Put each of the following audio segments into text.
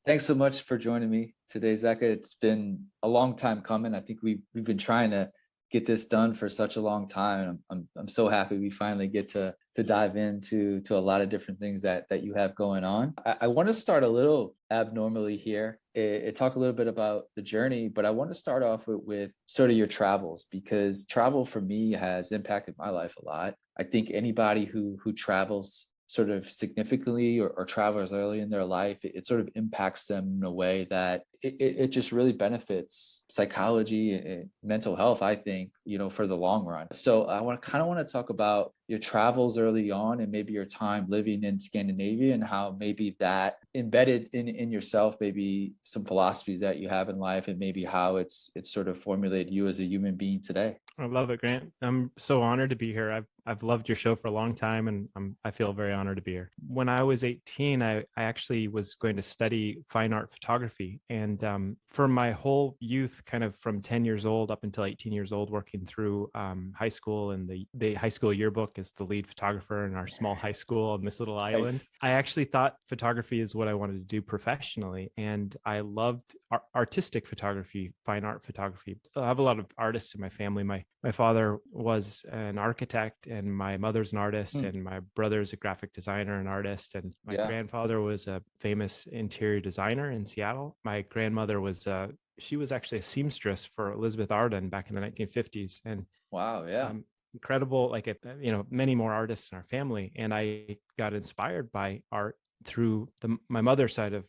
Thanks so much for joining me today, Zécca. It's been a long time coming. I think we've been trying to get this done for such a long time. And I'm so happy we finally get to dive into a lot of different things that you have going on. I want to start a little abnormally here. Talk a little bit about the journey, but I want to start off with sort of your travels, because travel for me has impacted my life a lot. I think anybody who travels sort of significantly or travelers early in their life, it sort of impacts them in a way that it just really benefits psychology and mental health, I think, for the long run. So I want to talk about your travels early on and maybe your time living in Scandinavia and how maybe that embedded in yourself, maybe some philosophies that you have in life and maybe how it's sort of formulated you as a human being today. I love it, Grant. I'm so honored to be here. I've loved your show for a long time, and I feel very honored to be here. When I was 18, I actually was going to study fine art photography, and for my whole youth, kind of from 10 years old up until 18 years old, working through high school, and the high school yearbook as the lead photographer in our small high school on this little island. Nice. I actually thought photography is what I wanted to do professionally, and I loved artistic photography, fine art photography. I have a lot of artists in my family. My father was an architect, and my mother's an artist, and my brother's a graphic designer and artist, and my grandfather was a famous interior designer in Seattle. My grandmother was she was actually a seamstress for Elizabeth Arden back in the 1950s, and Wow. Yeah. incredible, like many more artists in our family. And I got inspired by art through my mother's side of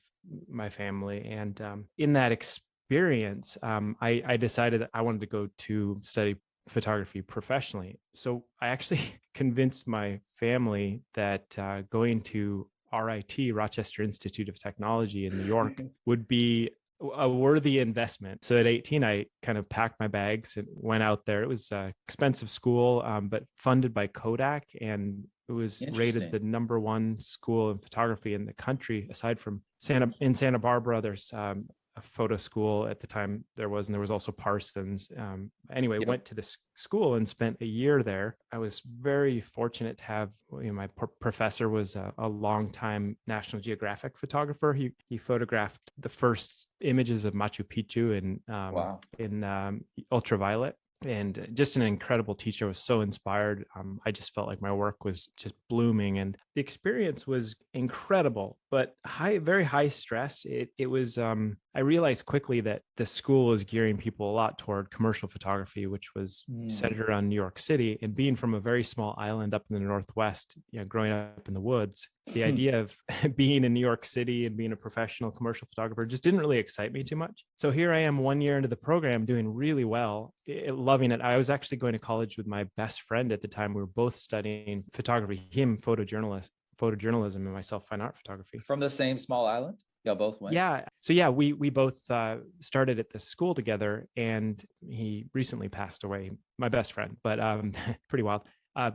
my family, and in that experience, I decided I wanted to go to study photography professionally. So I actually convinced my family that going to RIT, Rochester Institute of Technology in New York, would be a worthy investment. So at 18, I kind of packed my bags and went out there. It was an expensive school, but funded by Kodak, and it was rated the #1 school in photography in the country. Aside from Santa Barbara, there's a photo school at the time there was, and there was also Parsons. Anyway, went to this school and spent a year there. I was very fortunate to have, my professor was a longtime National Geographic photographer. He photographed the first images of Machu Picchu in ultraviolet. And just an incredible teacher. I was so inspired. I just felt like my work was just blooming, and the experience was incredible, but very high stress. It was, I realized quickly that the school was gearing people a lot toward commercial photography, which was centered around New York City. And being from a very small island up in the Northwest, growing up in the woods, the idea of being in New York City and being a professional commercial photographer just didn't really excite me too much. So here I am 1 year into the program, doing really well, loving it. I was actually going to college with my best friend at the time. We were both studying photography, him photojournalism, and myself fine art photography. From the same small island? Y'all both went? Yeah. So yeah, we both started at this school together, and he recently passed away, my best friend, but pretty wild.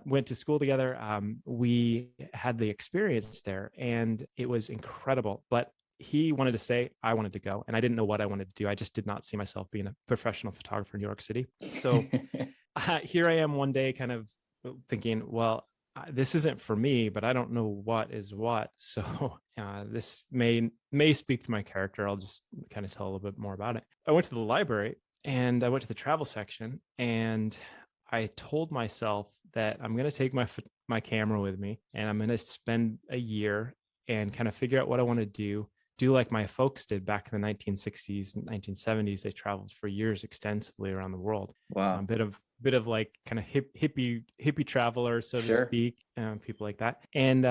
Went to school together. We had the experience there, and it was incredible. But he wanted to stay, I wanted to go, and I didn't know what I wanted to do. I just did not see myself being a professional photographer in New York City. So here I am one day, kind of thinking, well, this isn't for me, but I don't know what is what. So this may speak to my character. I'll just kind of tell a little bit more about it. I went to the library, and I went to the travel section, and I told myself that I'm going to take my camera with me, and I'm going to spend a year and kind of figure out what I want to do like my folks did back in the 1960s and 1970s. They traveled for years extensively around the world. Wow. A bit of like kind of hippie travelers, so to speak, people like that. And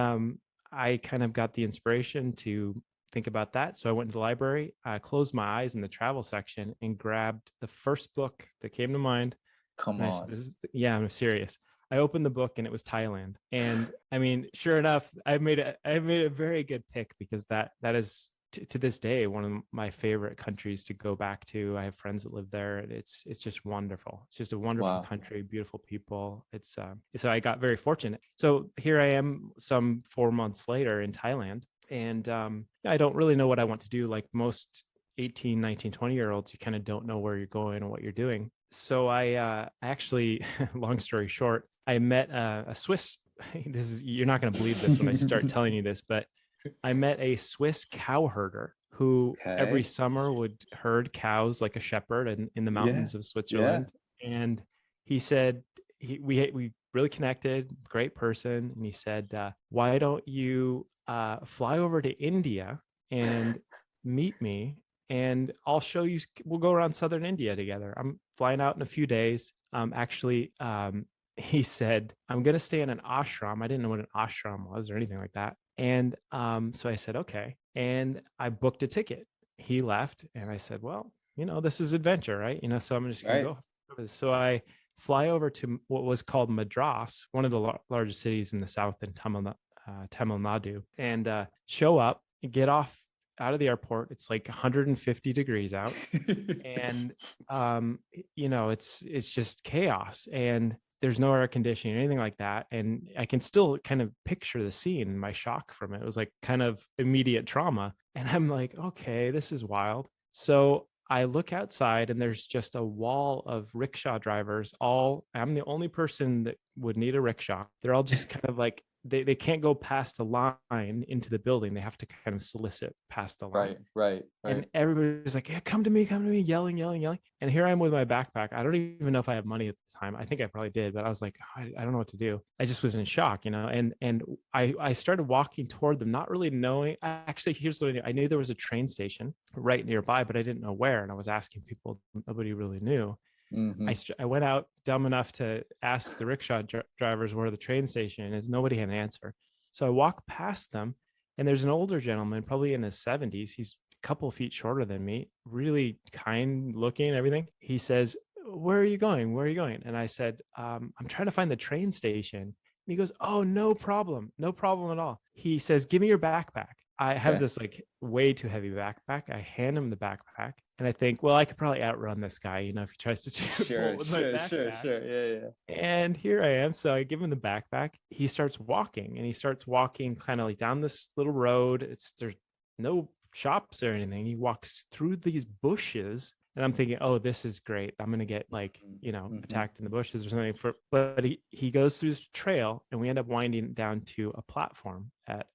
I kind of got the inspiration to think about that. So I went to the library, I closed my eyes in the travel section, and grabbed the first book that came to mind. Come on. I'm serious. I opened the book, and it was Thailand. And I mean, sure enough, I made a very good pick, because that is to this day one of my favorite countries to go back to. I have friends that live there. It's just wonderful. It's just a wonderful country, beautiful people. It's so I got very fortunate. So here I am some 4 months later in Thailand, and I don't really know what I want to do. Like most 18, 19, 20-year-olds, you kind of don't know where you're going or what you're doing. So I actually, long story short, I met a Swiss. You're not going to believe this when I start telling you this, but I met a Swiss cow herder who every Okay. summer would herd cows like a shepherd in the Yeah. mountains of Yeah. Switzerland. And he said, we really connected, great person. And he said, why don't you fly over to India and meet me, and I'll show you. We'll go around southern India together. I'm flying out in a few days. He said, I'm going to stay in an ashram. I didn't know what an ashram was or anything like that. And so I said, okay. And I booked a ticket. He left, and I said, well, this is adventure, right? So I'm just going to Right. go. So I fly over to what was called Madras, one of the largest cities in the south in Tamil Nadu, and show up, get off out of the airport. It's like 150 degrees out, and it's just chaos, and there's no air conditioning or anything like that. And I can still kind of picture the scene and my shock from it. It was like kind of immediate trauma. And I'm like, okay, this is wild. So I look outside, and there's just a wall of rickshaw drivers. I'm the only person that would need a rickshaw. They're all just kind of like, they can't go past a line into the building. They have to kind of solicit past the line. Right. And everybody's like, yeah, come to me, yelling, yelling, yelling. And here I am with my backpack. I don't even know if I have money at the time. I think I probably did, but I was like, I don't know what to do. I just was in shock, and I started walking toward them, not really knowing. Actually, here's what I knew. I knew there was a train station right nearby, but I didn't know where. And I was asking people, nobody really knew. Hmm. I went out dumb enough to ask the rickshaw drivers where the train station is. Nobody had an answer. So I walk past them, and there's an older gentleman, probably in his 70s. He's a couple of feet shorter than me, really kind looking and everything. He says, where are you going? Where are you going? And I said, I'm trying to find the train station. And he goes, oh, no problem. No problem at all. He says, give me your backpack. I have Okay. this like way too heavy backpack. I hand him the backpack, and I think, well, I could probably outrun this guy, if he tries to pull Sure, it with my sure, sure, backpack. sure. Yeah, And here I am. So I give him the backpack. He starts walking, and he starts walking kind of like down this little road. There's no shops or anything. He walks through these bushes, and I'm thinking, oh, this is great. I'm gonna get like, yeah. Hmm. attacked in the bushes or something. But he goes through this trail, and we end up winding down to a platform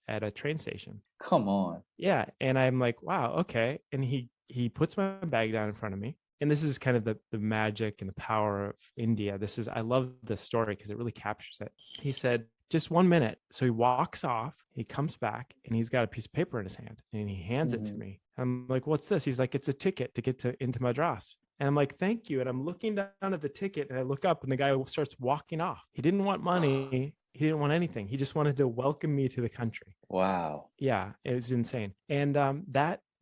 at a train station. Come on. Yeah, and I'm like, wow, okay. And he puts my bag down in front of me. And this is kind of the magic and the power of India. I love this story because it really captures it. He said, just 1 minute. So he walks off, he comes back, and he's got a piece of paper in his hand, and he hands it to Hmm. me. I'm like, what's this? He's like, it's a ticket to get into Madras. And I'm like, thank you. And I'm looking down at the ticket, and I look up, and the guy starts walking off. He didn't want money. He didn't want anything. He just wanted to welcome me to the country. Wow. Yeah, it was insane. And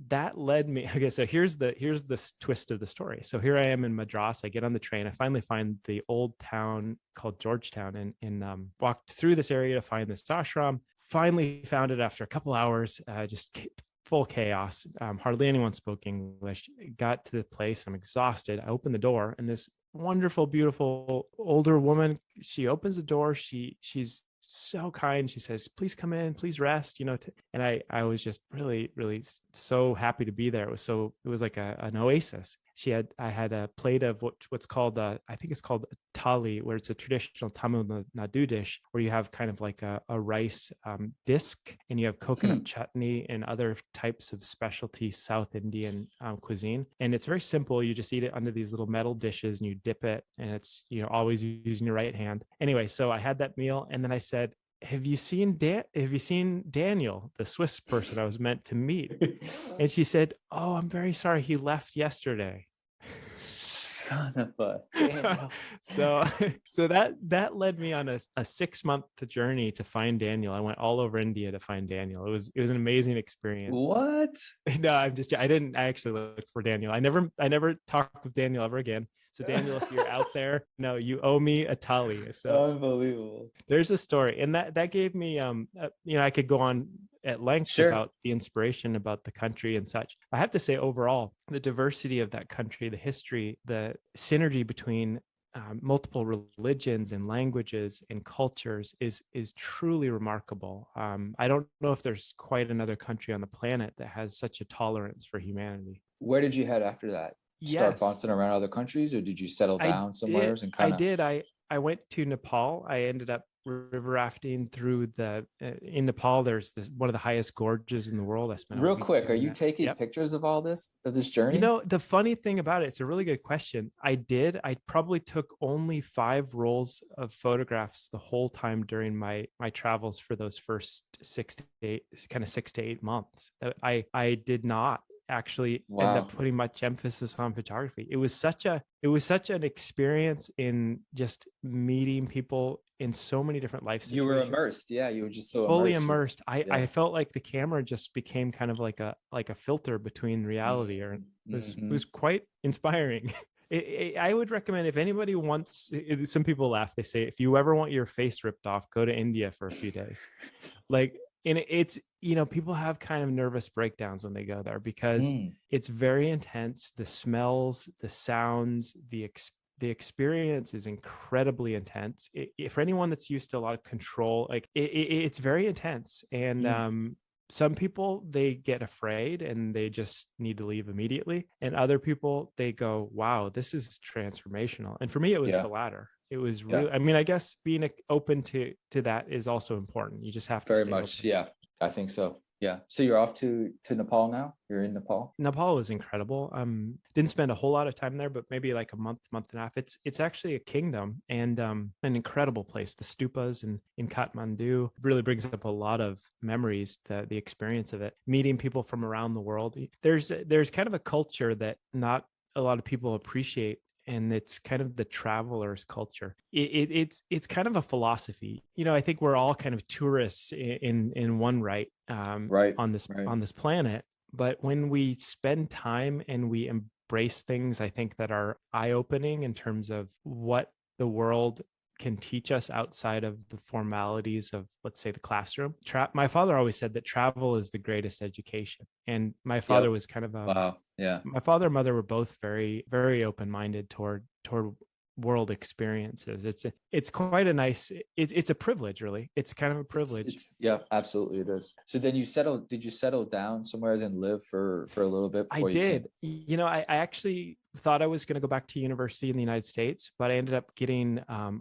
that led me. Okay, so here's the twist of the story. So here I am in Madras. I get on the train. I finally find the old town called Georgetown, and walked through this area to find this ashram. Finally found it after a couple hours. Just full chaos. Hardly anyone spoke English. Got to the place. I'm exhausted. I open the door, and this wonderful, beautiful older woman, she opens the door. She's so kind. She says, please come in, please rest, and I was just really, really so happy to be there. It was like an oasis. I had a plate of what's called, I think it's called a thali, where it's a traditional Tamil Nadu dish, where you have kind of like a rice disc, and you have coconut Hmm. chutney and other types of specialty South Indian cuisine. And it's very simple. You just eat it under these little metal dishes, and you dip it, and it's, always using your right hand. Anyway, so I had that meal, and then I said, have you seen Daniel, the Swiss person I was meant to meet? And she said, oh, I'm very sorry. He left yesterday. Son of a Daniel. so so that led me on a 6-month journey to find Daniel. I went all over India to find Daniel. It was an amazing experience. What? No, I didn't actually look for Daniel. I never talked with Daniel ever again. So Daniel, if you're out there, no, you owe me a tally. So Unbelievable. there's a story, and that gave me I could go on at length Sure. about the inspiration about the country and such. I have to say, overall, the diversity of that country, the history, the synergy between multiple religions and languages and cultures is truly remarkable. I don't know if there's quite another country on the planet that has such a tolerance for humanity. Where did you head after that? Start Yes, bouncing around other countries, or did you settle I down somewhere did. and I kind of? did. I went to Nepal. I ended up river rafting through the in Nepal. There's this one of the highest gorges in the world. I spent a Real week quick, are doing you that. taking Yep. pictures of all this, of this journey? The funny thing about it, it's a really good question. I did. I probably took only 5 rolls of photographs the whole time during my travels for those first 6 to 8 months. I did not actually end up Wow. putting much emphasis on photography. It was such an experience in just meeting people in so many different life You were situations, immersed. Yeah, you were just so fully immersed. immersed. I Yeah. felt like the camera just became kind of like a filter between reality, or Mm-hmm. was quite inspiring. I would recommend, if anybody wants, some people laugh, they say, if you ever want your face ripped off, go to India for a few days. Like, and it's, people have kind of nervous breakdowns when they go there, because Mm. it's very intense. The smells, the sounds, the experience is incredibly intense. For anyone that's used to a lot of control, like it's very intense. And Mm. some people, they get afraid and they just need to leave immediately, and other people, they go, wow, this is transformational. And for me, it was Yeah. the latter. It was Yeah. really, I mean, I guess being open to that is also important. You just have to Very stay much. open. Yeah. I think so. Yeah. So you're off to Nepal now? You're in Nepal? Nepal was incredible. Didn't spend a whole lot of time there, but maybe like a month and a half. It's actually a kingdom, and an incredible place. The stupas in Kathmandu really brings up a lot of memories. The experience of it, meeting people from around the world. There's kind of a culture that not a lot of people appreciate, and it's kind of the traveler's culture. It's kind of a philosophy. I think we're all kind of tourists in one right, Right. on this Right. on this planet. But when we spend time and we embrace things, I think, that are eye-opening in terms of what the world can teach us outside of the formalities of, let's say, the classroom. My father always said that travel is the greatest education. And my father Yep. was kind of Wow. Yeah. my father and mother were both very, very open-minded toward world experiences. It's quite a nice, it's a privilege, really. It's kind of a privilege. It's yeah, absolutely it is. So then did you settle down somewhere and live for a little bit I before you came? did. I actually thought I was going to go back to university in the United States, but I ended up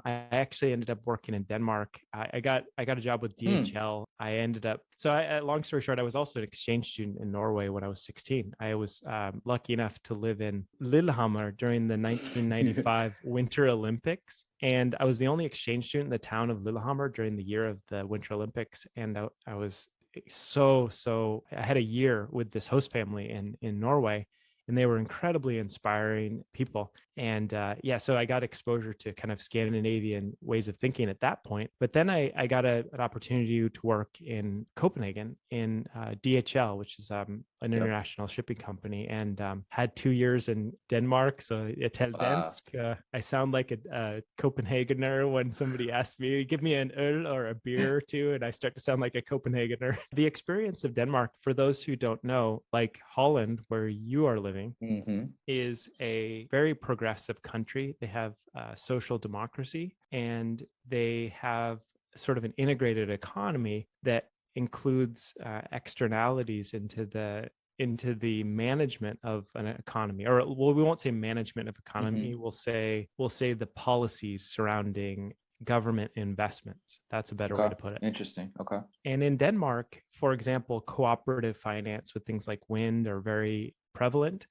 I actually ended up working in Denmark. I got a job with Hmm. DHL. I ended up, so long story short, I was also an exchange student in Norway when I was 16. I was lucky enough to live in Lillehammer during the 1995 Winter Olympics. And I was the only exchange student in the town of Lillehammer during the year of the Winter Olympics. And I was so I had a year with this host family in Norway, and they were incredibly inspiring people. And yeah, so I got exposure to kind of Scandinavian ways of thinking at that point. But then I got an opportunity to work in Copenhagen in DHL, which is an Yep. international shipping company, and had 2 years in Denmark. So it's Wow. dansk. I sound like a Copenhagener when somebody asks me, give me an öl or a beer or two, and I start to sound like a Copenhagener. The experience of Denmark, for those who don't know, like Holland, where you are living, Mm-hmm. is a very progressive country. They have social democracy, and they have sort of an integrated economy that includes externalities into the management of an economy. Or, well, we won't say management of Mm-hmm. economy, we'll say the policies surrounding government investments. That's a better way Okay. to put it. Interesting. Okay. And in Denmark, for example, cooperative finance with things like wind are very prevalent.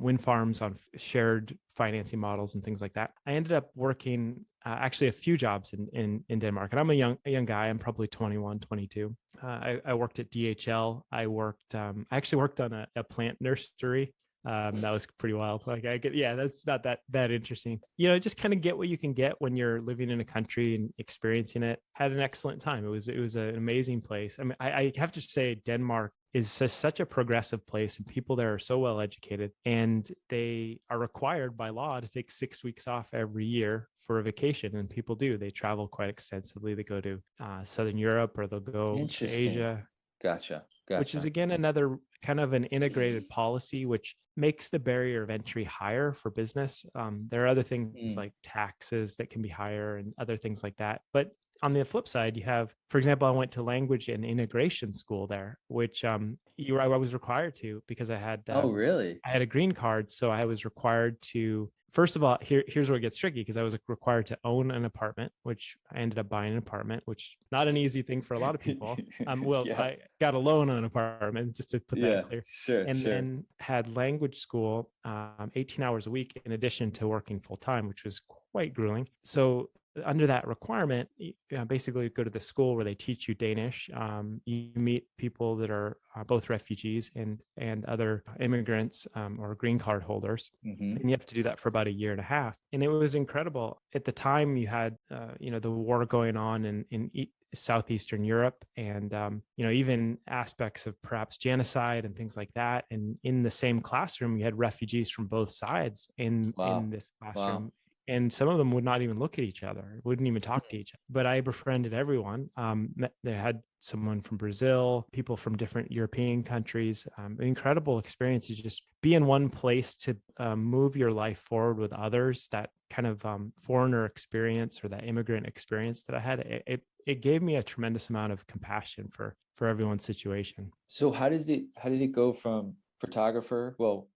Wind farms on shared financing models and things like that. I ended up working actually a few jobs in Denmark, and I'm a young guy. I'm probably 21, 22. I worked at DHL. I actually worked on a plant nursery. That was pretty wild. Like, yeah, that's not that interesting. Just kind of get what you can get when you're living in a country and experiencing it. Had an excellent time. It was an amazing place. I mean, I have to say, Denmark is such a progressive place, and people there are so well educated, and they are required by law to take 6 weeks off every year for a vacation. And people do. They travel quite extensively. They go to Southern Europe, or they'll go to Interesting. Asia, Gotcha. which is, Gotcha. again, another kind of an integrated policy, which makes the barrier of entry higher for business. There are other things Mm. like taxes that can be higher and other things like that. But on the flip side, you have, for example, I went to language and integration school there, which I was required to because Oh, really? I had a green card, so I was required to. First of all, here's where it gets tricky because I was required to own an apartment, which I ended up buying an apartment, which not an easy thing for a lot of people. Well, Yeah. I got a loan on an apartment, just to put that Yeah. clear, Sure. and Sure. then had language school 18 hours a week in addition to working full time, which was quite grueling. So under that requirement, basically you go to the school where they teach you Danish. You meet people that are both refugees and other immigrants or green card holders. Hmm. And you have to do that for about a year and a half. And it was incredible. At the time, you had, the war going on in Southeastern Europe, and even aspects of perhaps genocide and things like that. And in the same classroom, you had refugees from both sides in Wow. this Wow. classroom, and some of them would not even look at each other, wouldn't even talk to each other. But I befriended everyone. They had someone from Brazil, people from different European countries. Incredible experience to just be in one place to move your life forward with others. That kind of foreigner experience or that immigrant experience that I had, it gave me a tremendous amount of compassion for everyone's situation. So how did it go from photographer, well,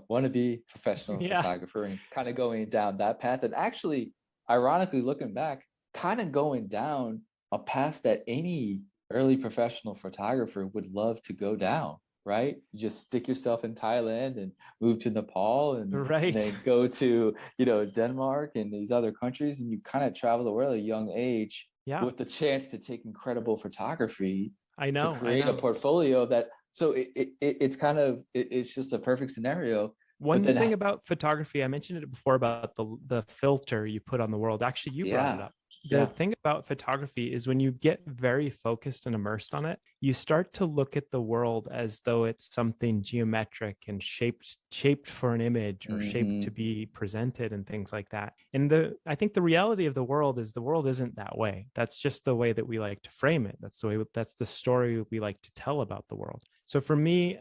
wannabe professional Yeah, photographer, and kind of going down that path, and actually, ironically, looking back, kind of going down a path that any early professional photographer would love to go down, right? You just stick yourself in Thailand and move to Nepal and right. then go to, Denmark and these other countries, and you kind of travel the world at a young age Yeah, with the chance to take incredible photography I to know. I create a know. portfolio that, so it's kind of it's just a perfect scenario. But One then thing about photography, I mentioned it before about the filter you put on the world. Actually, you brought it yeah, up. The yeah. thing about photography is when you get very focused and immersed on it, you start to look at the world as though it's something geometric and shaped for an image or shaped to Hmm. be presented and things like that. And I think the reality of the world is the world isn't that way. That's just the way that we like to frame it. That's the story we like to tell about the world. So for me,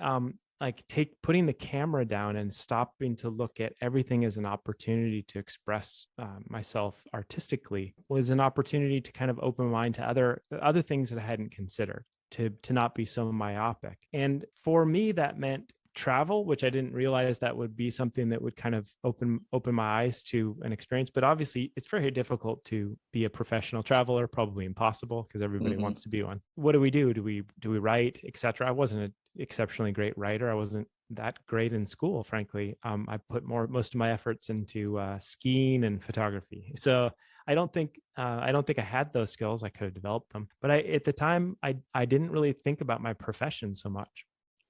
like putting the camera down and stopping to look at everything as an opportunity to express myself artistically was an opportunity to kind of open my mind to other things that I hadn't considered, to not be so myopic. And for me, that meant travel, which I didn't realize that would be something that would kind of open my eyes to an experience. But obviously it's very difficult to be a professional traveler, probably impossible because everybody Hmm. wants to be one. What do we do? Do we write, etc.? I wasn't an exceptionally great writer. I wasn't that great in school, frankly. I put most of my efforts into skiing and photography. So I don't think I had those skills. I could have developed them, but at the time I didn't really think about my profession so much.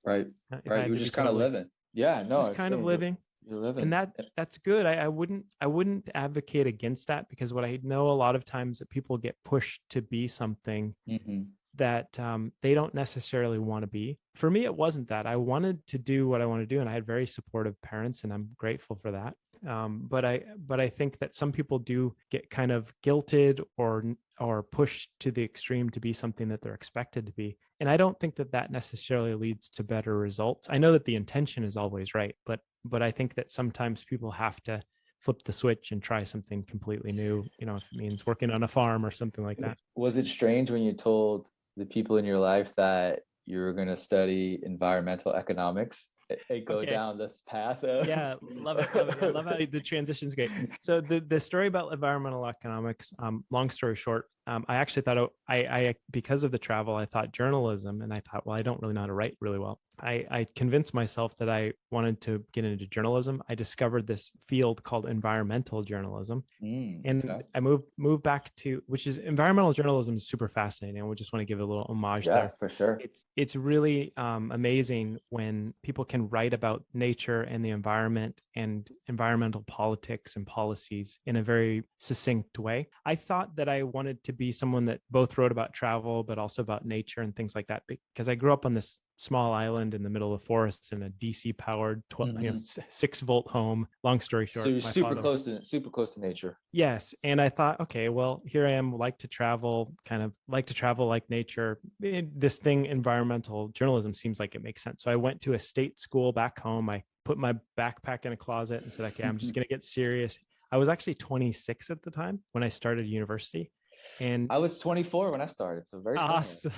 Right. If I Right. You had were to be just kind of totally, living. Yeah, no, just I'm kind of saying you're living, you're and living. that's good. I wouldn't advocate against that because what I know a lot of times that people get pushed to be something Hmm. that they don't necessarily want to be. For me, it wasn't that. I wanted to do what I want to do, and I had very supportive parents, and I'm grateful for that. But I think that some people do get kind of guilted or pushed to the extreme to be something that they're expected to be, and I don't think that that necessarily leads to better results. I know that the intention is always right, but I think that sometimes people have to flip the switch and try something completely new. If it means working on a farm or something like that. Was it strange when you told the people in your life that you were going to study environmental economics and go Okay. down this path of Yeah, love it, love it. Yeah, love how the transition's great. So the story about environmental economics, long story short, I actually thought I because of the travel, I thought journalism, and I thought, well, I don't really know how to write really well. I convinced myself that I wanted to get into journalism. I discovered this field called environmental journalism, and okay. I moved back to, which is, environmental journalism is super fascinating. I would just want to give a little homage Yeah, there. for sure. It's really amazing when people can write about nature and the environment and environmental politics and policies in a very succinct way. I thought that I wanted to be someone that both wrote about travel but also about nature and things like that, because I grew up on this small island in the middle of forests in a DC powered 12, Hmm. 6-volt home. Long story So short, you're my father. super close to nature. Yes. And I thought, okay, well, here I am, like to travel, kind of like to travel like nature. This thing, environmental journalism, seems like it makes sense. So I went to a state school back home. I put my backpack in a closet and said, okay, I'm just going to get serious. I was actually 26 at the time when I started university. And I was 24 when I started, so very similar. awesome.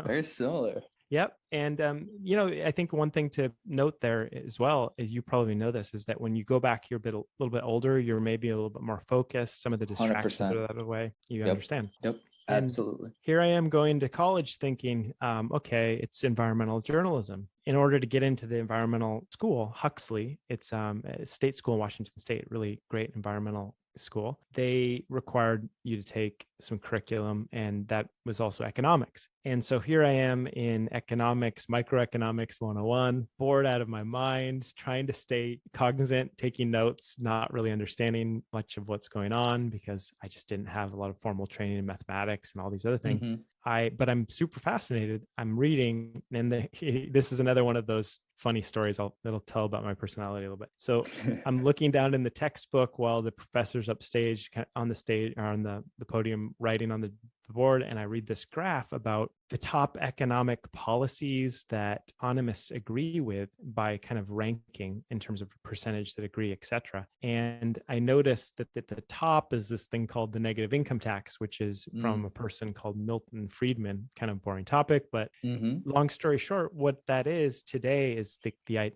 Very similar. Yep. And, I think one thing to note there as well, as you probably know this, is that when you go back, you're a little bit older, you're maybe a little bit more focused. Some of the distractions 100%. are out of the way. You Yep. understand. Yep. And Absolutely. here I am going to college thinking, okay, it's environmental journalism. In order to get into the environmental school, Huxley, it's a state school in Washington State, really great environmental school. They required you to take some curriculum, and that was also economics. And so here I am in economics, microeconomics 101, bored out of my mind, trying to stay cognizant, taking notes, not really understanding much of what's going on because I just didn't have a lot of formal training in mathematics and all these other things. Mm-hmm. But I'm super fascinated. I'm reading, and this is another one of those funny stories that'll tell about my personality a little bit. So I'm looking down in the textbook while the professor's upstage on the stage or on the podium writing on the board, and I read this graph about the top economic policies that economists agree with by kind of ranking in terms of percentage that agree, et cetera. And I noticed that at the top is this thing called the negative income tax, which is from a person called Milton Friedman. Kind of boring topic, but long story short, what that is today is the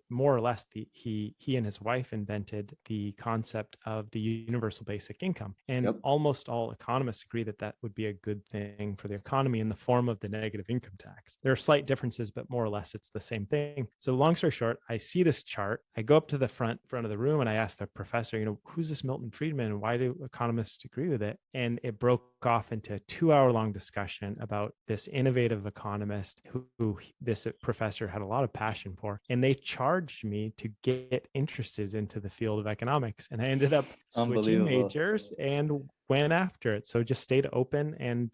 more or less he and his wife invented the concept of the universal basic income. And almost all economists agree that that would be a good thing for the economy in the form of the negative income tax. There are slight differences, but more or less it's the same thing. So long story short, I see this chart. I go up to the front of the room and I ask the professor, who's this Milton Friedman and why do economists agree with it? And it broke off into a 2-hour-long discussion about this innovative economist who this professor had a lot of passion for. And they charged me to get interested into the field of economics. And I ended up switching majors and went after it. So just stayed open and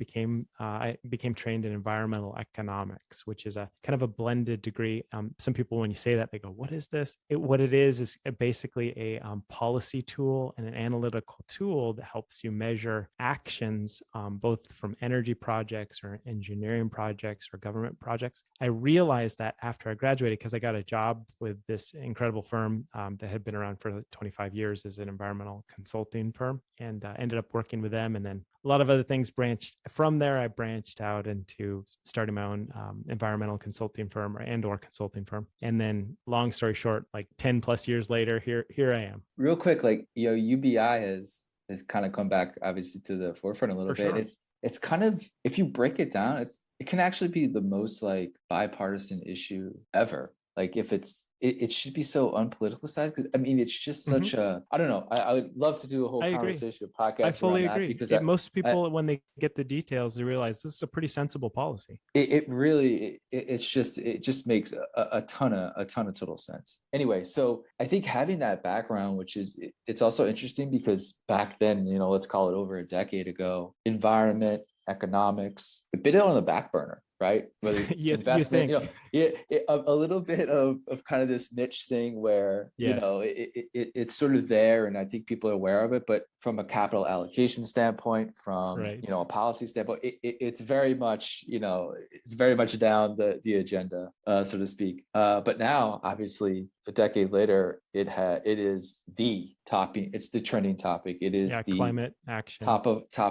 I became trained in environmental economics, which is a kind of a blended degree. Some people, when you say that, they go, what is this? What it is basically a policy tool and an analytical tool that helps you measure actions, both from energy projects or engineering projects or government projects. I realized that after I graduated, because I got a job with this incredible firm that had been around for 25 years as an environmental consulting firm, and ended up working with them. And then a lot of other things branched from there. I branched out into starting my own environmental consulting firm or consulting firm. And then long story short, like 10 plus years later, here I am. Real quick, UBI has kind of come back obviously to the forefront a little bit. Sure. It's kind of, if you break it down, it can actually be the most bipartisan issue ever. If it should be so unpoliticalized, because it's just such a, I don't know. I would love to do a whole conversation, a podcast. I fully agree. Because most people, when they get the details, they realize this is a pretty sensible policy. It just makes a ton of total sense. Anyway, so I think having that background, which is, it's also interesting because back then, let's call it over a decade ago, environment, economics, a bit on the back burner, right? Whether investment, a little bit of kind of this niche thing where, it's sort of there. And I think people are aware of it, but from a capital allocation standpoint, from, a policy standpoint, it's very much, it's very much down the agenda, so to speak. But now, obviously, a decade later, it is the topic. It's the trending topic. It is the climate action, top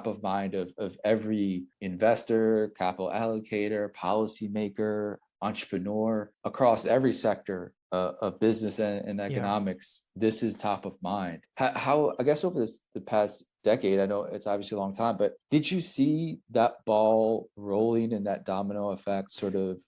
of mind of every investor, capital allocator, policymaker, entrepreneur across every sector of business and economics. This is top of mind. How I guess over the past decade, I know it's obviously a long time, but did you see that ball rolling and that domino effect sort of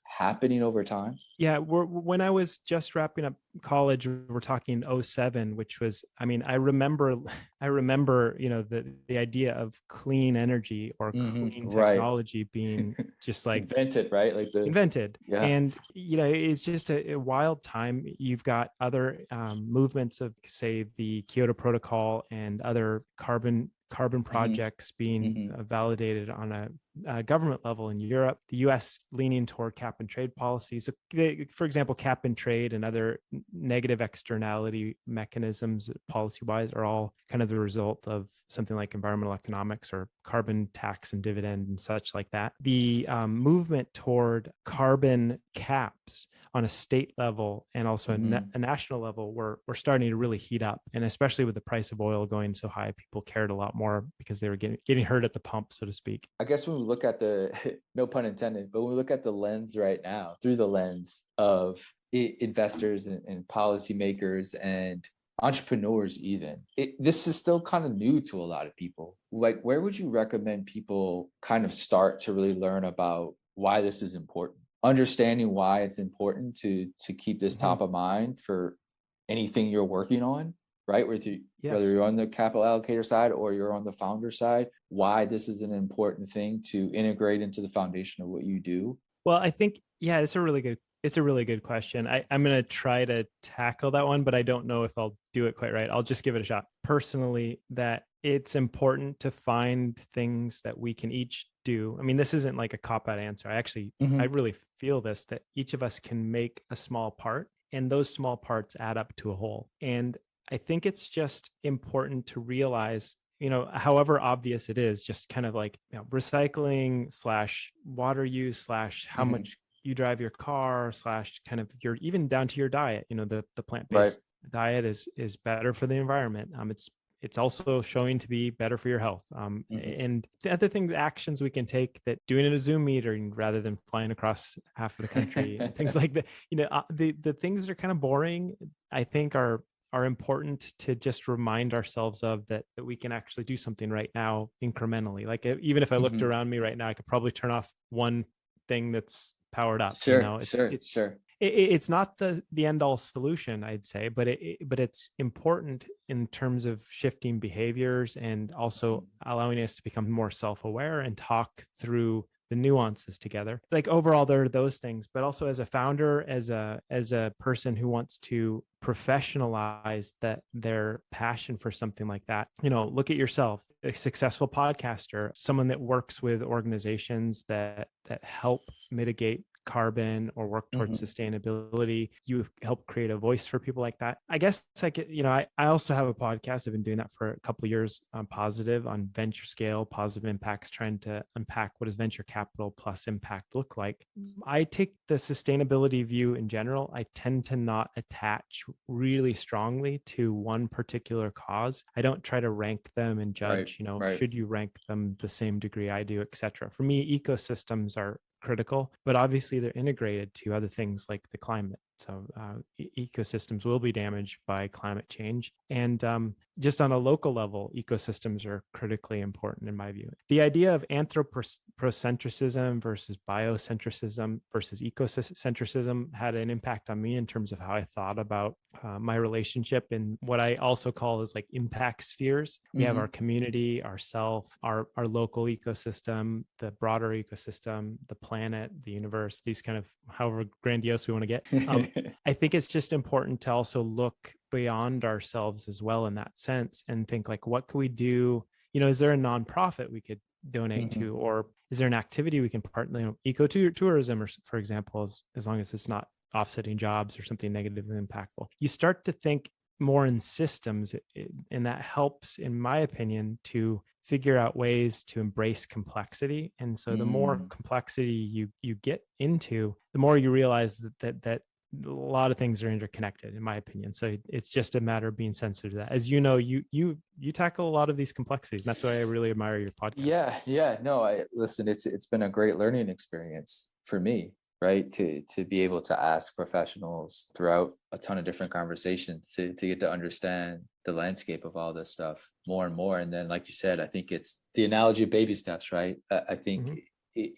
happening over time? Yeah, when I was just wrapping up college, we're talking 2007, which was, I remember, the idea of clean energy or clean technology being just invented, right? Invented. Yeah. And, it's just a wild time. You've got other movements of, say, the Kyoto Protocol and other carbon projects being validated on a government level in Europe, the US leaning toward cap and trade policies. So for example, cap and trade and other negative externality mechanisms policy-wise are all kind of the result of something like environmental economics or carbon tax and dividend and such like that. The movement toward carbon caps on a state level and also Hmm. a national level were starting to really heat up. And especially with the price of oil going so high, people cared a lot more because they were getting hurt at the pump, so to speak. I guess when we look at the, no pun intended, but when we look at the lens right now, through the lens of investors and policymakers and entrepreneurs, even, this is still kind of new to a lot of people. Like, where would you recommend people kind of start to really learn about why this is important? Understanding why it's important to keep this Mhm. top of mind for anything you're working on, right? Whether Yes. you're on the capital allocator side or you're on the founder side, why this is an important thing to integrate into the foundation of what you do. Well, I think, yeah, it's a really good question. I'm gonna try to tackle that one, but I don't know if I'll do it quite right. I'll just give it a shot. Personally, that it's important to find things that we can each do. I mean, this isn't like a cop-out answer. I Hmm. really feel this, that each of us can make a small part, and those small parts add up to a whole. And I think it's just important to realize, however obvious it is, just kind of like, recycling slash water use slash how Hmm. much you drive your car slash kind of your, even down to your diet, the Right. plant-based diet is better for the environment. It's also showing to be better for your health. Hmm. And the other things, actions we can take, that doing a Zoom meeting rather than flying across half of the country and things like that. The things that are kind of boring, I think are important to just remind ourselves of, that we can actually do something right now incrementally. Like, even if I looked Hmm. around me right now, I could probably turn off one thing that's powered up. Sure, It's sure, sure. it's not the end all solution, I'd say, but but it's important in terms of shifting behaviors and also Mhm. allowing us to become more self-aware and talk through the nuances together. Like, overall, there are those things, but also as a founder, as a person who wants to professionalize that their passion for something like that, look at yourself, a successful podcaster, someone that works with organizations that help mitigate carbon or work towards Mhm. sustainability. You help create a voice for people like that. I guess I also have a podcast. I've been doing that for a couple of years, positive, on venture scale, positive impacts, trying to unpack what does venture capital plus impact look like. I take the sustainability view in general. I tend to not attach really strongly to one particular cause. I don't try to rank them and Right, judge, right. should you rank them the same degree I do, etc. For me, ecosystems are critical, but obviously they're integrated to other things like the climate. So ecosystems will be damaged by climate change. And just on a local level, ecosystems are critically important in my view. The idea of anthropocentrism versus biocentrism versus ecocentrism had an impact on me in terms of how I thought about my relationship in what I also call as like impact spheres. We have our Mhm. community, ourself, our local ecosystem, the broader ecosystem, the planet, the universe, these kind of, however grandiose we want to get. I think it's just important to also look beyond ourselves as well in that sense and think like, what could we do? Is there a nonprofit we could donate Mhm. to, or is there an activity we can partner, tourism, or for example, as long as it's not offsetting jobs or something negatively impactful. You start to think more in systems, and that helps, in my opinion, to figure out ways to embrace complexity. And so the more Mm. complexity you get into, the more you realize that a lot of things are interconnected, in my opinion. So it's just a matter of being sensitive to that. As you know, you tackle a lot of these complexities, and that's why I really admire your podcast. Yeah, yeah. No, I listen, it's been a great learning experience for me, right? To be able to ask professionals throughout a ton of different conversations to get to understand the landscape of all this stuff more and more. And then, like you said, I think it's the analogy of baby steps, right? I think Mhm.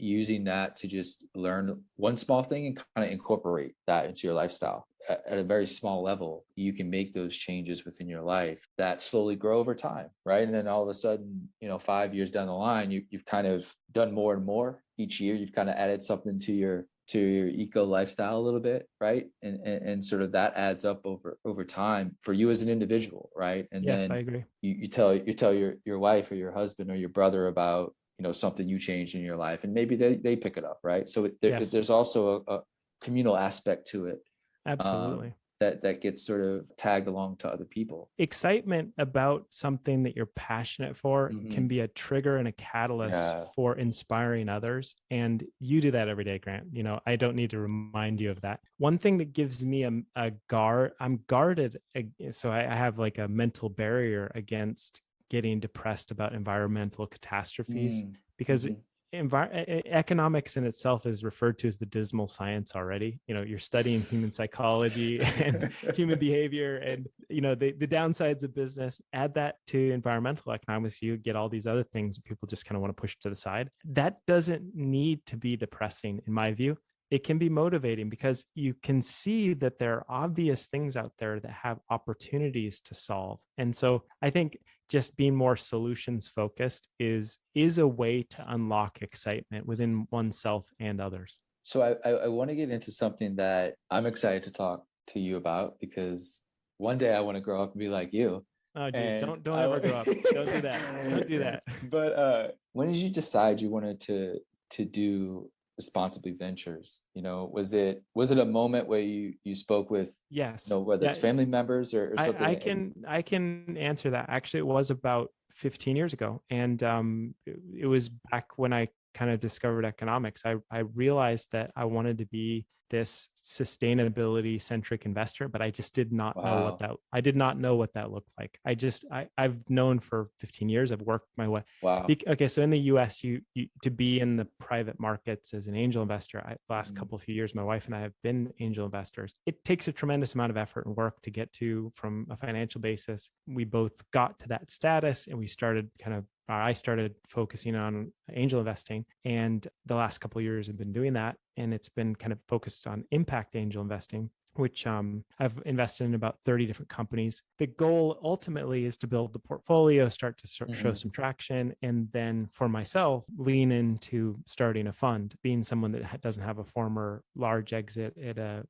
using that to just learn one small thing and kind of incorporate that into your lifestyle at a very small level, you can make those changes within your life that slowly grow over time, right? And then all of a sudden, 5 years down the line, you've kind of done more and more each year. You've kind of added something to your eco lifestyle a little bit, right? And sort of that adds up over time for you as an individual, right? And Yes, I then agree. you tell your wife or your husband or your brother about something you changed in your life, and maybe they pick it up, right? So Yes, there's also a communal aspect to it. absolutely. that gets sort of tagged along to other people. Excitement about something that you're passionate for Hmm. can be a trigger and a catalyst Yeah. for inspiring others. And you do that every day, Grant. I don't need to remind you of that. One thing that gives me a guard, I'm guarded. So I have like a mental barrier against getting depressed about environmental catastrophes Mm. because Hmm. economics in itself is referred to as the dismal science already. You're studying human psychology and human behavior and the downsides of business. Add that to environmental economics, you get all these other things people just kind of want to push to the side. That doesn't need to be depressing in my view. It can be motivating because you can see that there are obvious things out there that have opportunities to solve. And so I think just being more solutions focused is a way to unlock excitement within oneself and others. So I want to get into something that I'm excited to talk to you about, because one day I want to grow up and be like you. Oh geez, And don't ever grow up. Don't do that. Don't do that. But when did you decide you wanted to do Responsibly Ventures? Was it a moment where you spoke with, Yes. whether it's Yeah. family members or something? I can answer that. Actually, it was about 15 years ago, and it was back when I kind of discovered economics. I realized that I wanted to be this sustainability centric investor, but I just did not know Wow. I did not know what that looked like. I've known for 15 years. I've worked my way. Wow. Okay, so in the US, you to be in the private markets as an angel investor, the last Mhm. couple of few years, my wife and I have been angel investors. It takes a tremendous amount of effort and work to get to from a financial basis. We both got to that status and we started I started focusing on angel investing, and the last couple of years have been doing that, and it's been kind of focused on impact angel investing, which I've invested in about 30 different companies. The goal ultimately is to build the portfolio, start to show Mhm. some traction, and then for myself, lean into starting a fund, being someone that doesn't have a former large exit at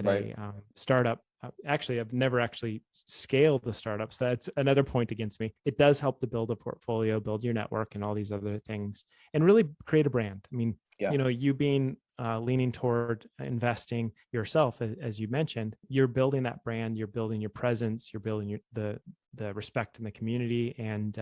Right. a startup. Actually, I've never actually scaled the startup. So that's another point against me. It does help to build a portfolio, build your network, and all these other things, and really create a brand. I mean, Yeah. you being leaning toward investing yourself, as you mentioned, you're building that brand, you're building your presence, you're building the respect in the community, and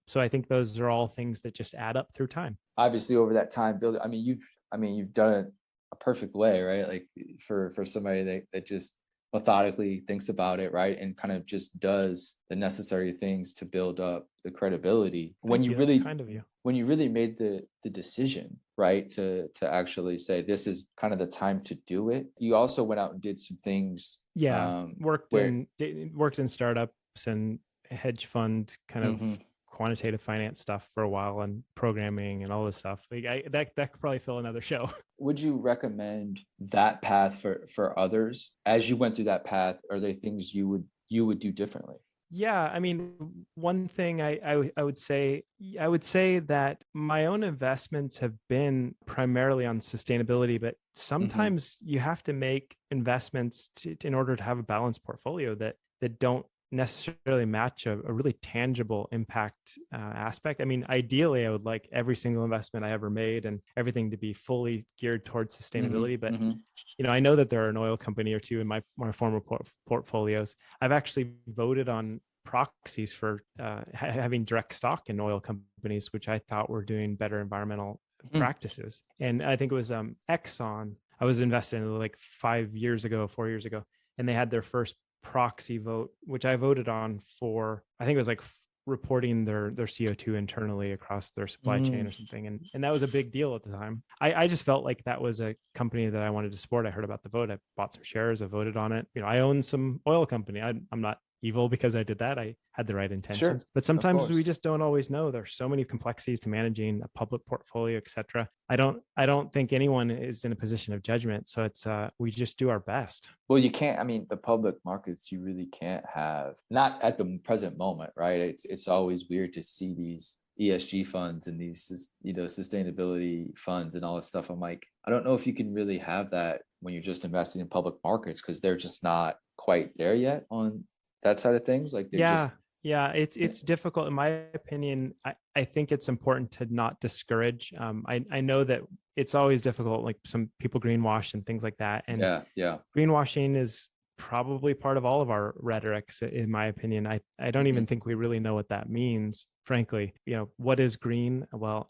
so I think those are all things that just add up through time. Obviously, over that time, building. I mean, you've done it a perfect way, right? Like, for somebody that just methodically thinks about it, right, and kind of just does the necessary things to build up the credibility. When Thank you you. That's really kind of you. when you really made the decision, right, to actually say this is kind of the time to do it, you also went out and did some things, Yeah, where. worked in startups and hedge fund kind of Mhm. quantitative finance stuff for a while, and programming and all this stuff. Like that could probably fill another show. Would you recommend that path for others? As you went through that path, are there things you would do differently? Yeah, I mean, one thing I would say that my own investments have been primarily on sustainability, but Hmm. sometimes you have to make investments in order to have a balanced portfolio that don't necessarily match a really tangible impact aspect. I mean, ideally, I would like every single investment I ever made and everything to be fully geared towards Hmm. sustainability, but Hmm. I know that there are an oil company or two in my former portfolios. I've actually voted on proxies for having direct stock in oil companies, which I thought were doing better environmental practices. And I think it was Exxon. I was invested in like 5 years ago, 4 years ago, and they had their first proxy vote, which I voted on for. I think it was like reporting their CO2 internally across their supply chain Mm. or something. And that was a big deal at the time. I just felt like that was a company that I wanted to support. I heard about the vote. I bought some shares. I voted on it. I own some oil company. I'm not evil because I did that. I had the right Sure, intentions, but of sometimes we course. just don't always know. There's so many complexities to managing a public portfolio, etc. I don't think anyone is in a position of judgment. So it's we just do our best. Well, you can't. I mean, the public markets, you really can't have, not at the present moment, right? It's always weird to see these ESG funds and these, sustainability funds and all this stuff. I'm like, I don't know if you can really have that when you're just investing in public markets, because they're just not quite there yet on that side of things. Like, they're Yeah. just. Yeah, it's difficult. In my opinion, I think it's important to not discourage. I know that it's always difficult, like some people greenwash and things like that. And Yeah, yeah. greenwashing is probably part of all of our rhetorics, in my opinion. I don't even Mhm. think we really know what that means, frankly. What is green? Well,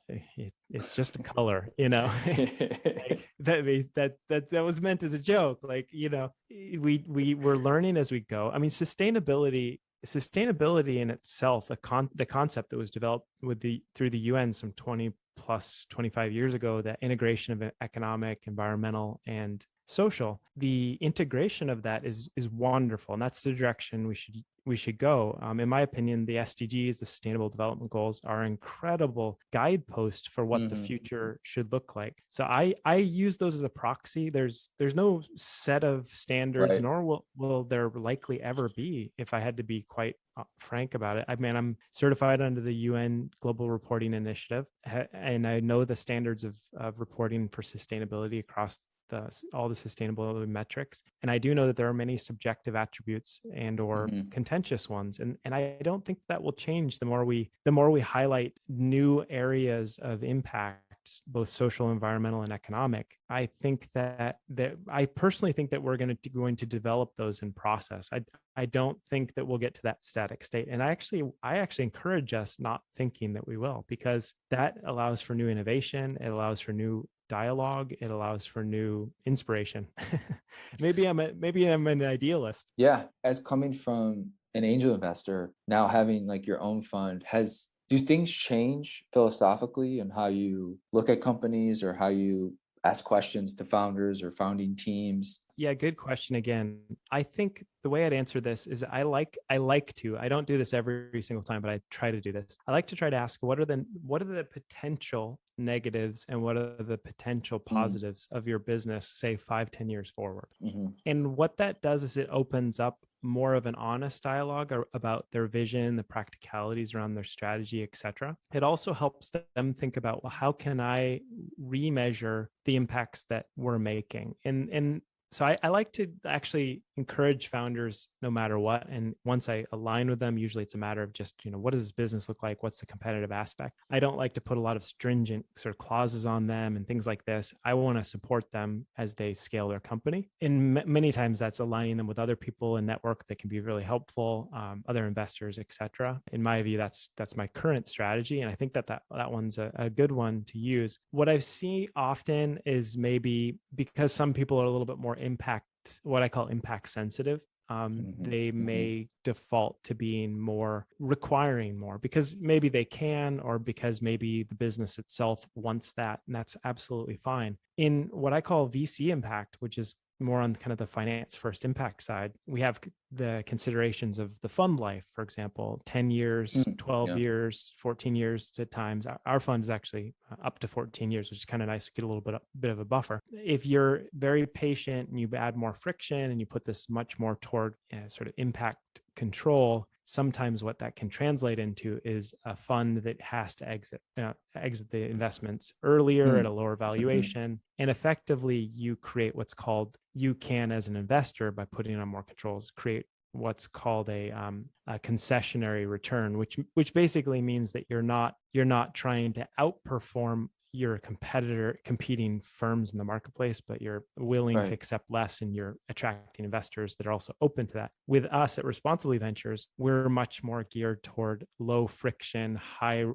it's just a color, like that was meant as a joke. Like, we're learning as we go. I mean, sustainability in itself, the concept that was developed through the UN some 20 plus 25 years ago, that integration of economic, environmental, and social, the integration of that is wonderful, and that's the direction we should go. In my opinion, the SDGs, the Sustainable Development Goals, are incredible guideposts for what the Mhm. future should look like. So I use those as a proxy. There's no set of standards, Right. nor will there likely ever be, if I had to be quite frank about it. I mean, I'm certified under the UN Global Reporting Initiative, and I know the standards of reporting for sustainability across all the sustainability metrics. And I do know that there are many subjective attributes and or Mhm. contentious ones. And I don't think that will change the more we highlight new areas of impact, both social, environmental, and economic. I think that I personally think that we're going to develop those in process. I don't think that we'll get to that static state. And I actually encourage us not thinking that we will, because that allows for new innovation. It allows for new dialogue. It allows for new inspiration. Maybe I'm an idealist. Yeah, as coming from an angel investor, now having like your own fund, do things change philosophically and how you look at companies or how you ask questions to founders or founding teams? Yeah, good question again. I think the way I'd answer this is I don't do this every single time, but I try to do this. I like to try to ask what are the potential negatives and what are the potential Mm, positives of your business, say 5, 10 years forward. mhm. And what that does is it opens up more of an honest dialogue about their vision, the practicalities around their strategy, etc. It also helps them think about, well, how can I remeasure the impacts that we're making? And so I like to actually encourage founders no matter what. And once I align with them, usually it's a matter of just, what does this business look like? What's the competitive aspect? I don't like to put a lot of stringent sort of clauses on them and things like this. I want to support them as they scale their company. And many times that's aligning them with other people in network that can be really helpful, other investors, etc. In my view, that's my current strategy. And I think that one's a good one to use. What I've seen often is, maybe because some people are a little bit more what I call impact sensitive, Mhm. they Mhm. may default to being requiring more because maybe they can, or because maybe the business itself wants that. And that's absolutely fine. In what I call VC impact, which is more on kind of the finance first impact side, we have the considerations of the fund life, for example, 10 years, Mm, 12 yeah. years, 14 years at times. Our fund is actually up to 14 years, which is kind of nice to get a little bit of a buffer. If you're very patient and you add more friction and you put this much more toward sort of impact control, sometimes what that can translate into is a fund that has to exit the investments earlier at a Mm, lower mhm. valuation. And effectively, you can, as an investor, by putting on more controls, create what's called a concessionary return, which basically means that you're not trying to outperform your competing firms in the marketplace, but you're willing to Right. accept less, and you're attracting investors that are also open to that. With us at Responsibly Ventures, we're much more geared toward low friction, high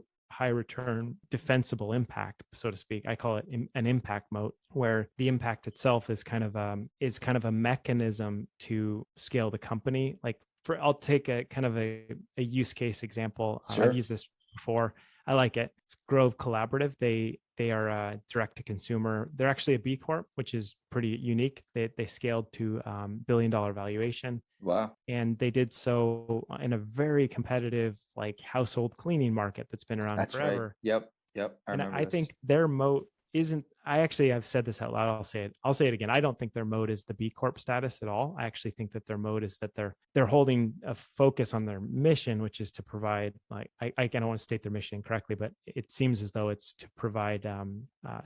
return, defensible impact, so to speak. I call it an impact moat, where the impact itself is kind of a mechanism to scale the company. Like, I'll take a kind of a use case example. I've Sure. used this before. I like it. It's Grove Collaborative. They are direct to consumer. They're actually a B Corp, which is pretty unique. They scaled to $1 billion valuation, Wow. and they did so in a very competitive, like, household cleaning market that's been around That's right. forever. Yep. Yep. I And remember I this. think their moat isn't, I've said this out loud. I'll say it again. I don't think their moat is the B Corp status at all. I actually think that their moat is that they're holding a focus on their mission, which is to provide, like, I don't want to state their mission incorrectly, but it seems as though it's to provide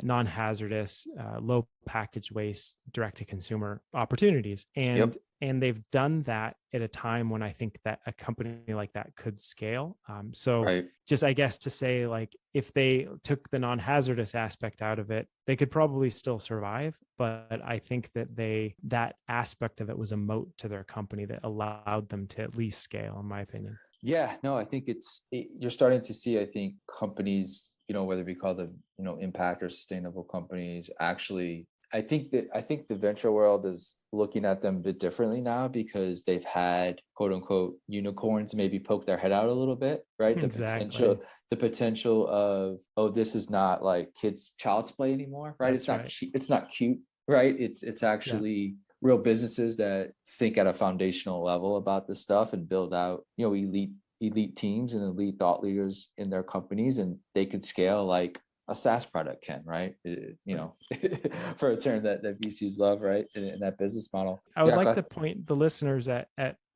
non-hazardous, low package waste, direct to consumer opportunities. Yep. And they've done that at a time when I think that a company like that could scale. So Right. just, I guess, to say, like, if they took the non-hazardous aspect out of it, They could probably still survive, but I think that that aspect of it was a moat to their company that allowed them to at least scale, in my opinion. Yeah, no, I think you're starting to see, I think, companies, whether we call them, impact or sustainable companies, actually, I think the venture world is looking at them a bit differently now because they've had quote unquote unicorns maybe poke their head out a little bit, right? Exactly. The potential of, oh, this is not like kids' child's play anymore, right? That's right. It's not cute, right? It's Yeah. actually real businesses that think at a foundational level about this stuff and build out, elite teams and elite thought leaders in their companies, and they could scale like a SaaS product can, right? For a term that VCs love, right? In that business model. I would Yeah, like to point the listeners at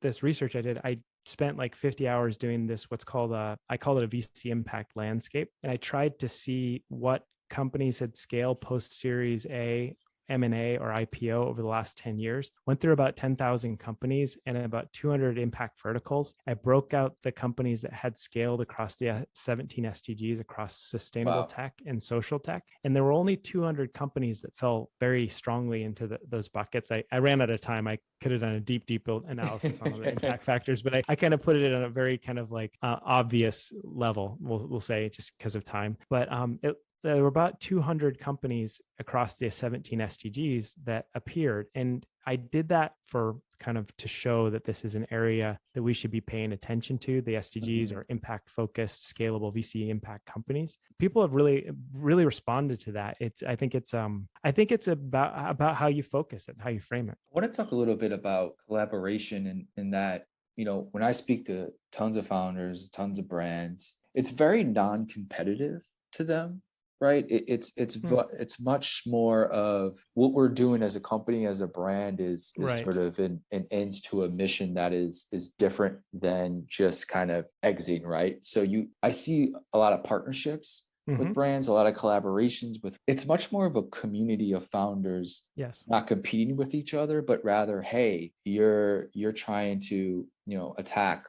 this research I did. I spent like 50 hours doing this, what's called I call it a VC impact landscape. And I tried to see what companies had scaled post Series A, M&A, or IPO over the last 10 years. Went through about 10,000 companies and about 200 impact verticals. I broke out the companies that had scaled across the 17 SDGs across sustainable wow. tech and social tech. And there were only 200 companies that fell very strongly into those buckets. I ran out of time. I could have done a deep analysis on all the impact factors, but I kind of put it on a very kind of like obvious level, we'll say, just because of time. But there were about 200 companies across the 17 SDGs that appeared. And I did that for kind of to show that this is an area that we should be paying attention to. The SDGs are impact focused, scalable VC impact companies. People have really, really responded to that. I think it's about how you focus it, how you frame it. I want to talk a little bit about collaboration in that, when I speak to tons of founders, tons of brands, it's very non-competitive to them, right? It's much more of what we're doing as a company, as a brand is Right. sort of an ends to a mission that is different than just kind of exiting, right? So I see a lot of partnerships with brands, a lot of collaborations with, it's much more of a community of founders, Yes. not competing with each other, but rather, hey, you're trying to, attack,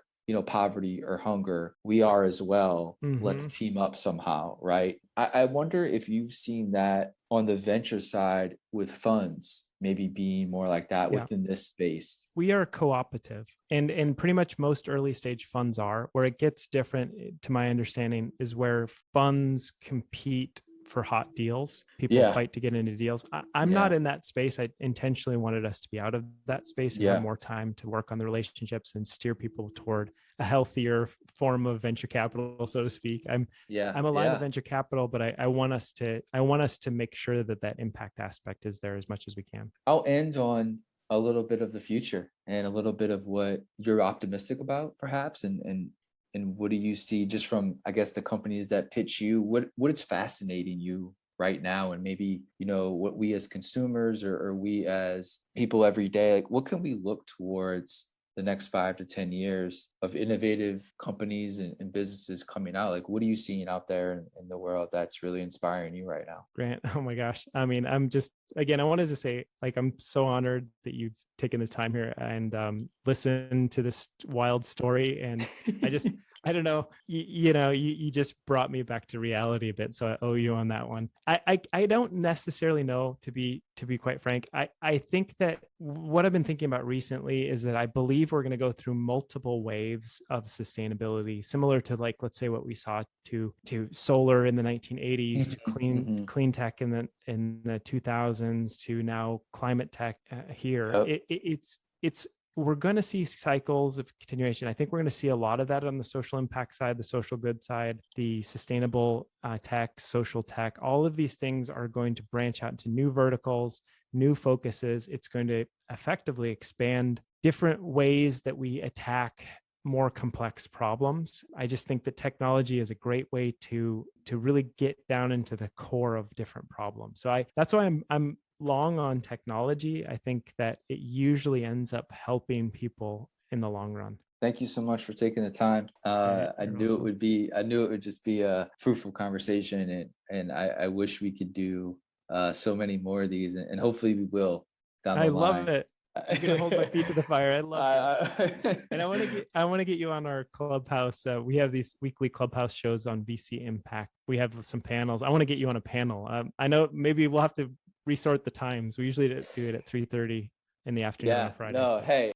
poverty or hunger. We are as well. Let's team up somehow, right? I wonder if you've seen that on the venture side with funds, maybe being more like that within this space. We are cooperative, and pretty much most early stage funds are. Where it gets different, to my understanding, is where funds compete for hot deals. People fight to get into deals. I'm not in that space. I intentionally wanted us to be out of that space and have more time to work on the relationships and steer people toward a healthier form of venture capital, so to speak. I'm aligned with venture capital, but I want us to make sure that impact aspect is there as much as we can. I'll end on a little bit of the future and a little bit of what you're optimistic about, perhaps, and what do you see just from, I guess, the companies that pitch you? What is fascinating you right now, and maybe what we as consumers or we as people every day, like what can we look towards the next 5 to 10 years of innovative companies and businesses coming out? Like, what are you seeing out there in the world that's really inspiring you right now? Grant, oh my gosh. I mean, I wanted to say, like, I'm so honored that you've taken the time here and listen to this wild story. And I don't know, you just brought me back to reality a bit. So I owe you on that one. I don't necessarily know, to be quite frank. I think that what I've been thinking about recently is that I believe we're going to go through multiple waves of sustainability, similar to, like, let's say what we saw to solar in the 1980s, to clean tech in the 2000s, to now climate tech here. It's we're going to see cycles of continuation. I think we're going to see a lot of that on the social impact side, the social good side, the sustainable tech, social tech. All of these things are going to branch out into new verticals, new focuses. It's going to effectively expand different ways that we attack more complex problems. I just think that technology is a great way to really get down into the core of different problems. So that's why I'm long on technology. I think that it usually ends up helping people in the long run. Thank you so much for taking the time. I knew it would just be a fruitful conversation, and I wish we could do so many more of these, and hopefully we will down the line. I love it. You're gonna hold my feet to the fire. I love this. And I, I want to get you on our clubhouse. We have these weekly clubhouse shows on VC Impact. We have some panels. I want to get you on a panel. I know maybe we'll have to resort the times. We usually do it at 3:30 in the afternoon on yeah, Fridays, no, but hey,